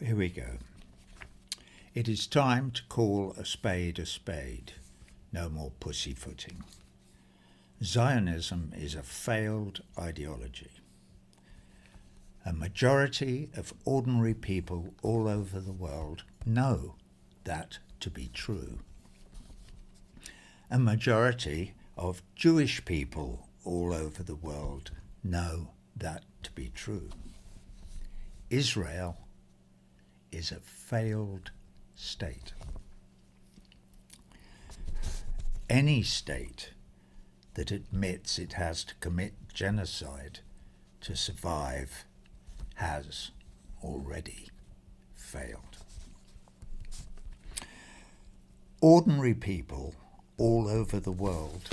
Here we go. It is time to call a spade a spade. No more pussyfooting. Zionism is a failed ideology. A majority of ordinary people all over the world know that to be true. A majority of Jewish people all over the world know that to be true. Israel is a failed state. Any state that admits it has to commit genocide to survive has already failed. Ordinary people all over the world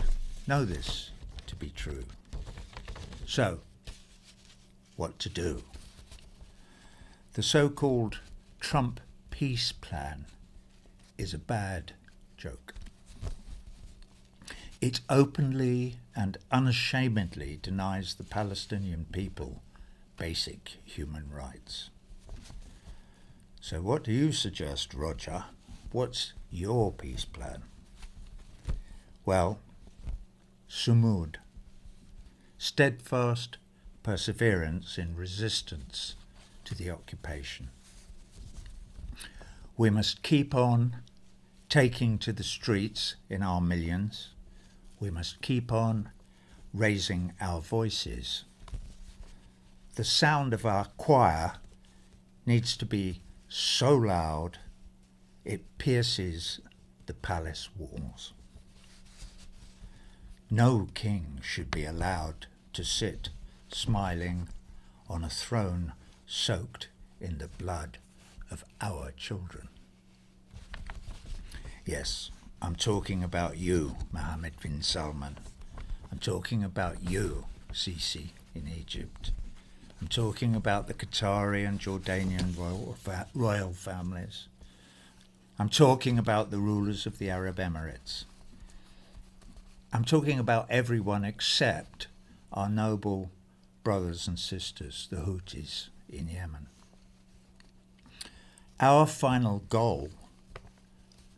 know this to be true. So, what to do? The so-called Trump peace plan is a bad joke. It openly and unashamedly denies the Palestinian people basic human rights. So what do you suggest, Roger? What's your peace plan? Well, sumud, steadfast perseverance in resistance to the occupation. We must keep on taking to the streets in our millions. We must keep on raising our voices. The sound of our choir needs to be so loud it pierces the palace walls. No king should be allowed to sit smiling on a throne soaked in the blood of our children. Yes, I'm talking about you, Mohammed bin Salman. I'm talking about you, Sisi, in Egypt. I'm talking about the Qatari and Jordanian royal families. I'm talking about the rulers of the Arab Emirates. I'm talking about everyone except our noble brothers and sisters, the Houthis in Yemen. Our final goal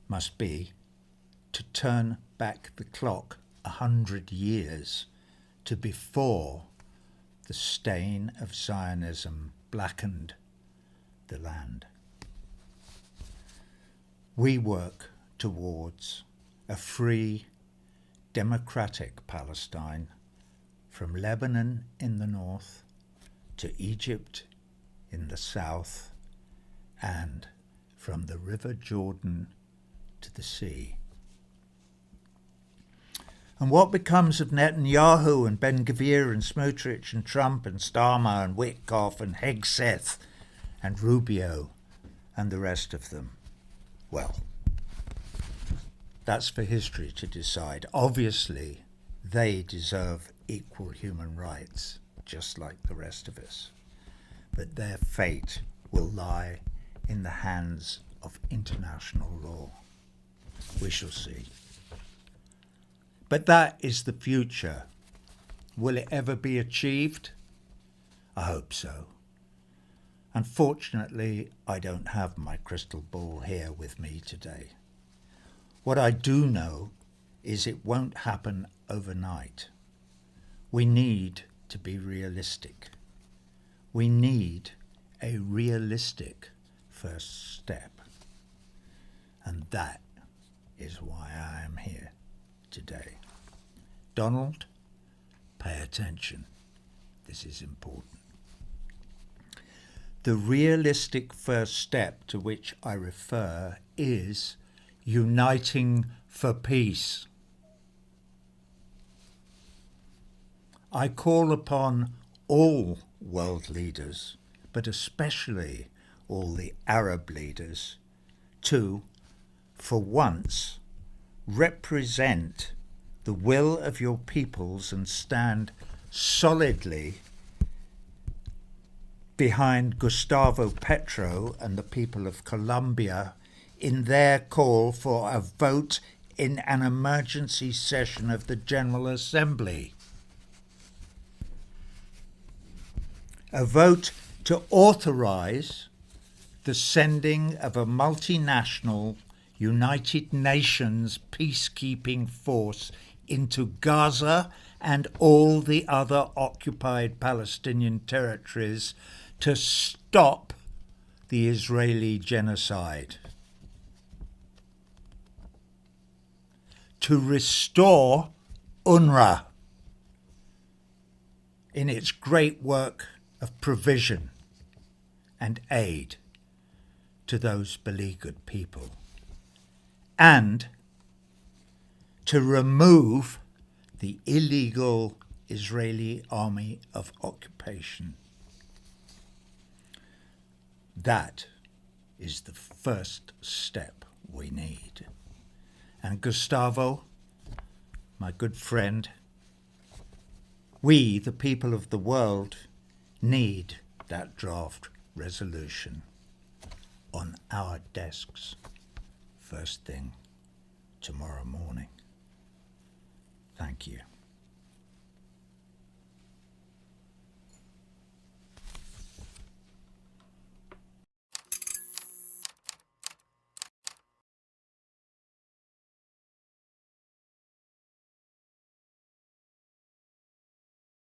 must be to turn back the clock 100 years to before the stain of Zionism blackened the land. We work towards a free, democratic Palestine from Lebanon in the north to Egypt in the south and from the River Jordan to the sea. And what becomes of Netanyahu and Ben-Gvir and Smotrich and Trump and Starmer and Witkoff and Hegseth and Rubio and the rest of them? Well, that's for history to decide. Obviously, they deserve equal human rights, just like the rest of us. But their fate will lie in the hands of international law. We shall see. But that is the future. Will it ever be achieved? I hope so. Unfortunately, I don't have my crystal ball here with me today. What I do know is it won't happen overnight. We need to be realistic. We need a realistic first step. And that is why I am here today. Donald, pay attention. This is important. The realistic first step to which I refer is uniting for peace. I call upon all world leaders, but especially all the Arab leaders, to, for once, represent the will of your peoples and stand solidly behind Gustavo Petro and the people of Colombia in their call for a vote in an emergency session of the General Assembly. A vote to authorize the sending of a multinational United Nations peacekeeping force into Gaza and all the other occupied Palestinian territories to stop the Israeli genocide, to restore UNRWA in its great work of provision and aid to those beleaguered people, and to remove the illegal Israeli army of occupation. That is the first step we need. And Gustavo, my good friend, we, the people of the world, need that draft resolution on our desks first thing tomorrow morning. Thank you.